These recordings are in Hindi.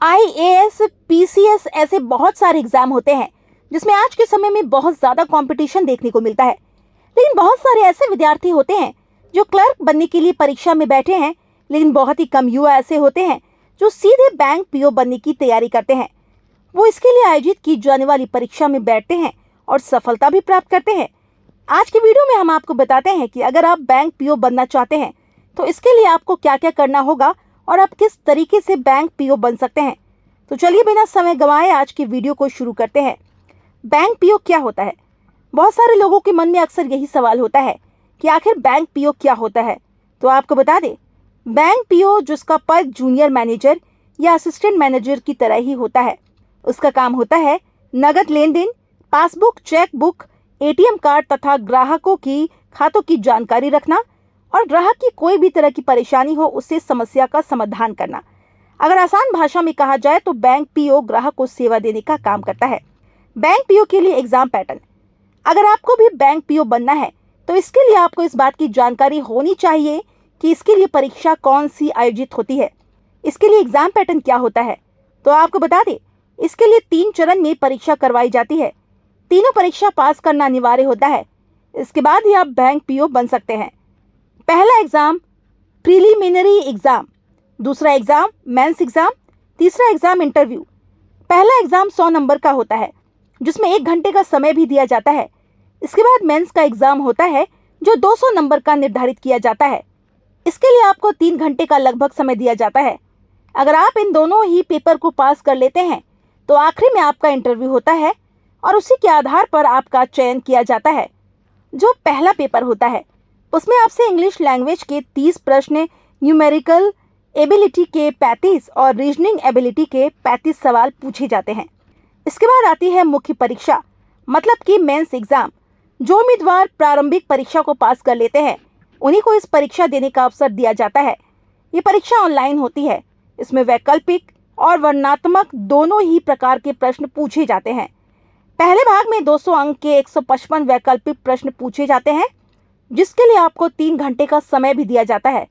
IAS, PCS ऐसे बहुत सारे एग्जाम होते हैं जिसमें आज के समय में बहुत ज़्यादा कंपटीशन देखने को मिलता है। लेकिन बहुत सारे ऐसे विद्यार्थी होते हैं जो क्लर्क बनने के लिए परीक्षा में बैठे हैं, लेकिन बहुत ही कम युवा ऐसे होते हैं जो सीधे बैंक पीओ बनने की तैयारी करते हैं। वो इसके लिए आयोजित की जाने वाली परीक्षा में बैठते हैं और सफलता भी प्राप्त करते हैं। आज की वीडियो में हम आपको बताते हैं कि अगर आप बैंक पीओ बनना चाहते हैं तो इसके लिए आपको क्या क्या करना होगा और आप किस तरीके से बैंक पीओ बन सकते हैं। तो चलिए बिना समय गंवाए आज की वीडियो को शुरू करते हैं। बैंक पीओ क्या होता है? बहुत सारे लोगों के मन में अक्सर यही सवाल होता है कि आखिर बैंक पीओ क्या होता है। तो आपको बता दें, बैंक पीओ जिसका पद जूनियर मैनेजर या असिस्टेंट मैनेजर की तरह ही होता है। उसका काम होता है नगद लेन देन, passbook, cheque book, ATM card तथा ग्राहकों की खातों की जानकारी रखना और ग्राहक की कोई भी तरह की परेशानी हो उससे समस्या का समाधान करना। अगर आसान भाषा में कहा जाए तो बैंक पीओ ग्राहक को सेवा देने का काम करता है। बैंक पीओ के लिए एग्जाम पैटर्न। अगर आपको भी बैंक पीओ बनना है तो इसके लिए आपको इस बात की जानकारी होनी चाहिए कि इसके लिए परीक्षा कौन सी आयोजित होती है। इसके लिए एग्जाम पैटर्न क्या होता है तो आपको बता दें, इसके लिए 3 चरण में परीक्षा करवाई जाती है। तीनों परीक्षा पास करना अनिवार्य होता है। इसके बाद ही आप बैंक पीओ बन सकते हैं। पहला एग्जाम प्रीलिमिनरी एग्जाम, दूसरा एग्जाम मेंस एग्जाम, तीसरा एग्जाम इंटरव्यू। पहला एग्जाम 100 नंबर का होता है जिसमें 1 घंटे का समय भी दिया जाता है। इसके बाद मेंस का एग्जाम होता है जो 200 नंबर का निर्धारित किया जाता है। इसके लिए आपको 3 घंटे का लगभग समय दिया जाता है। अगर आप इन दोनों ही पेपर को पास कर लेते हैं तो आखिरी में आपका इंटरव्यू होता है और उसी के आधार पर आपका चयन किया जाता है। जो पहला पेपर होता है उसमें आपसे इंग्लिश लैंग्वेज के 30 प्रश्न, न्यूमेरिकल एबिलिटी के 35 और रीजनिंग एबिलिटी के 35 सवाल पूछे जाते हैं। इसके बाद आती है मुख्य परीक्षा, मतलब कि मेंस एग्जाम। जो उम्मीदवार प्रारंभिक परीक्षा को पास कर लेते हैं उन्हीं को इस परीक्षा देने का अवसर दिया जाता है। ये परीक्षा ऑनलाइन होती है। इसमें वैकल्पिक और वर्णनात्मक दोनों ही प्रकार के प्रश्न पूछे जाते हैं। पहले भाग में 200 अंक के 155 वैकल्पिक प्रश्न पूछे जाते हैं जिसके लिए आपको 3 घंटे का समय भी दिया जाता है।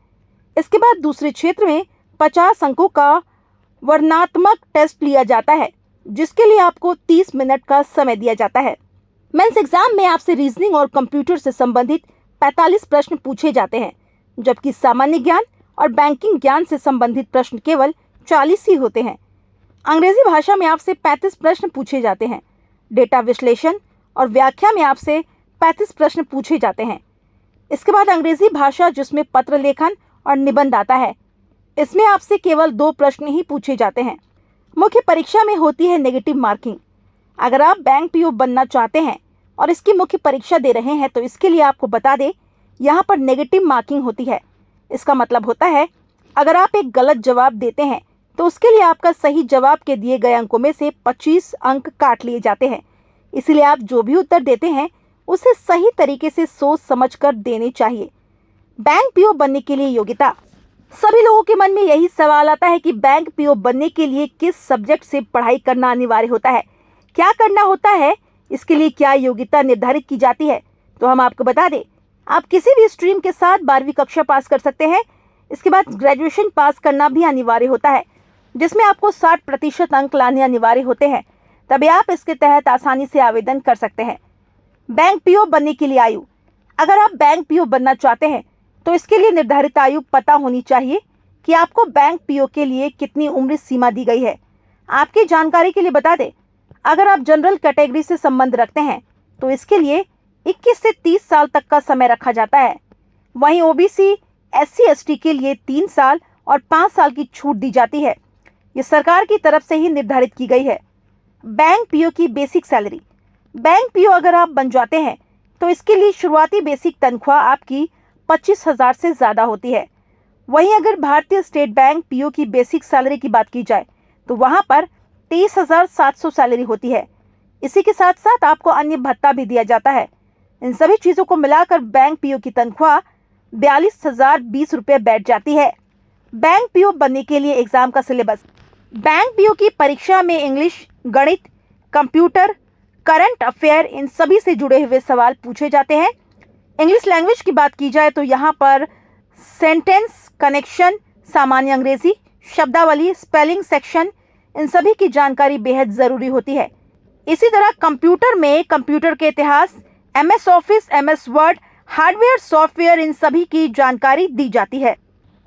इसके बाद दूसरे क्षेत्र में 50 अंकों का वर्णनात्मक टेस्ट लिया जाता है जिसके लिए आपको 30 मिनट का समय दिया जाता है। मेंस एग्जाम में आपसे रीजनिंग और कंप्यूटर से संबंधित 45 प्रश्न पूछे जाते हैं, जबकि सामान्य ज्ञान और बैंकिंग ज्ञान से संबंधित प्रश्न केवल 40 ही होते हैं। अंग्रेजी भाषा में आपसे 35 प्रश्न पूछे जाते हैं। डेटा विश्लेषण और व्याख्या में आपसे 35 प्रश्न पूछे जाते हैं। इसके बाद अंग्रेजी भाषा जिसमें पत्र लेखन और निबंध आता है, इसमें आपसे केवल 2 प्रश्न ही पूछे जाते हैं। मुख्य परीक्षा में होती है नेगेटिव मार्किंग। अगर आप बैंक पीओ बनना चाहते हैं और इसकी मुख्य परीक्षा दे रहे हैं तो इसके लिए आपको बता दें, यहाँ पर नेगेटिव मार्किंग होती है। इसका मतलब होता है अगर आप एक गलत जवाब देते हैं तो उसके लिए आपका सही जवाब के दिए गए अंकों में से 25 अंक काट लिए जाते हैं। इसलिए आप जो भी उत्तर देते हैं उसे सही तरीके से सोच समझकर देने चाहिए। बैंक पीओ बनने के लिए योग्यता। सभी लोगों के मन में यही सवाल आता है कि बैंक पीओ बनने के लिए किस सब्जेक्ट से पढ़ाई करना अनिवार्य होता है, क्या करना होता है, इसके लिए क्या योग्यता निर्धारित की जाती है। तो हम आपको बता दें, आप किसी भी स्ट्रीम के साथ 12वीं कक्षा पास कर सकते हैं। इसके बाद ग्रेजुएशन पास करना भी अनिवार्य होता है जिसमें आपको 60% अंक लाने अनिवार्य होते हैं, तभी आप इसके तहत आसानी से आवेदन कर सकते हैं। बैंक पीओ बनने के लिए आयु। अगर आप बैंक पीओ बनना चाहते हैं तो इसके लिए निर्धारित आयु पता होनी चाहिए कि आपको बैंक पीओ के लिए कितनी उम्र सीमा दी गई है। आपकी जानकारी के लिए बता दें, अगर आप जनरल कैटेगरी से संबंध रखते हैं तो इसके लिए 21 से 30 साल तक का समय रखा जाता है। वहीं ओबीसी, SC, ST के लिए 3 साल और 5 साल की छूट दी जाती है। ये सरकार की तरफ से ही निर्धारित की गई है। बैंक पीओ की बेसिक सैलरी। बैंक पीओ अगर आप बन जाते हैं तो इसके लिए शुरुआती बेसिक तनख्वाह आपकी 25,000 से ज़्यादा होती है। वहीं अगर भारतीय स्टेट बैंक पीओ की बेसिक सैलरी की बात की जाए तो वहाँ पर 23,700 सैलरी होती है। इसी के साथ साथ आपको अन्य भत्ता भी दिया जाता है। इन सभी चीज़ों को मिलाकर बैंक पीओ की तनख्वाह 42,020 रुपये बैठ जाती है। बैंक पीओ बनने के लिए एग्जाम का सिलेबस। बैंक पीओ की परीक्षा में इंग्लिश, गणित, कंप्यूटर, करंट अफेयर इन सभी से जुड़े हुए सवाल पूछे जाते हैं। इंग्लिश लैंग्वेज की बात की जाए तो यहाँ पर सेंटेंस कनेक्शन, सामान्य अंग्रेजी, शब्दावली, स्पेलिंग सेक्शन, इन सभी की जानकारी बेहद ज़रूरी होती है। इसी तरह कंप्यूटर में कंप्यूटर के इतिहास, MS Office, MS Word, hardware, software, इन सभी की जानकारी दी जाती है।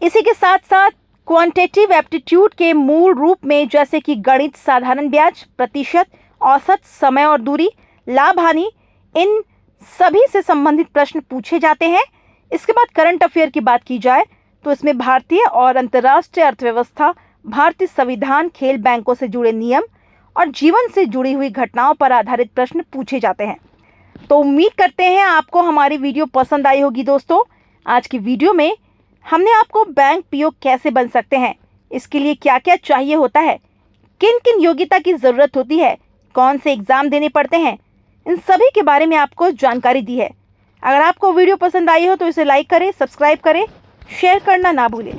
इसी के साथ साथ क्वांटिटेटिव एप्टीट्यूड के मूल रूप में जैसे कि गणित, साधारण ब्याज, प्रतिशत, औसत, समय और दूरी, लाभ हानि, इन सभी से संबंधित प्रश्न पूछे जाते हैं। इसके बाद करंट अफेयर की बात की जाए तो इसमें भारतीय और अंतर्राष्ट्रीय अर्थव्यवस्था, भारतीय संविधान, खेल, बैंकों से जुड़े नियम और जीवन से जुड़ी हुई घटनाओं पर आधारित प्रश्न पूछे जाते हैं। तो उम्मीद करते हैं आपको हमारी वीडियो पसंद आई होगी। दोस्तों, आज की वीडियो में हमने आपको बैंक पीओ कैसे बन सकते हैं, इसके लिए क्या क्या चाहिए होता है, किन किन योग्यता की ज़रूरत होती है, कौन से एग्ज़ाम देने पड़ते हैं, इन सभी के बारे में आपको जानकारी दी है। अगर आपको वीडियो पसंद आई हो तो इसे लाइक करें, सब्सक्राइब करें, शेयर करना ना भूलें।